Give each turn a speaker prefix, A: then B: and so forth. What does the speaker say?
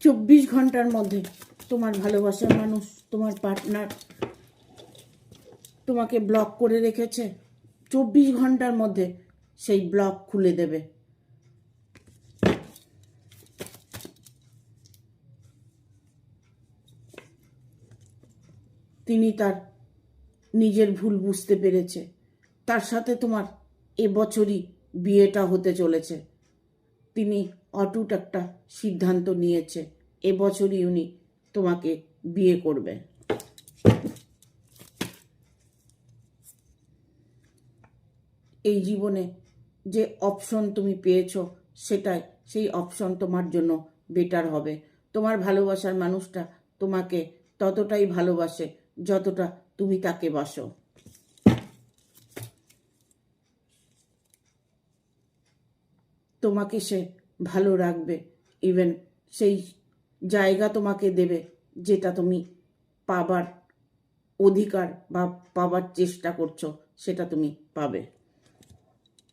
A: 24 ঘন্টার মধ্যে তোমার ভালোবাসার মানুষ, তোমার পার্টনার তোমাকে ব্লক করে রেখেছে। 24 ঘন্টার মধ্যে সেই ব্লক খুলে দেবে। তিনি তার নিজের ভুল বুঝতে পেরেছে। তার সাথে তোমার এবছরই বিয়েটা হতে চলেছে। তিনি অটুট একটা সিদ্ধান্ত নিয়েছে, এবছরই উনি তোমাকে বিয়ে করবে। এই জীবনে যে অপশন তুমি পেয়েছো সেই অপশন তোমার জন্য বেটার হবে। তোমার ভালোবাসার মানুষটা তোমাকে ততটাই ভালোবাসে যতটা তুমি তাকে বাসো। তোমাকে সে ভালো রাখবে, ইভেন সেই জায়গা তোমাকে দেবে যেটা তুমি পাবার অধিকার বা পাবার চেষ্টা করছো, সেটা তুমি পাবে।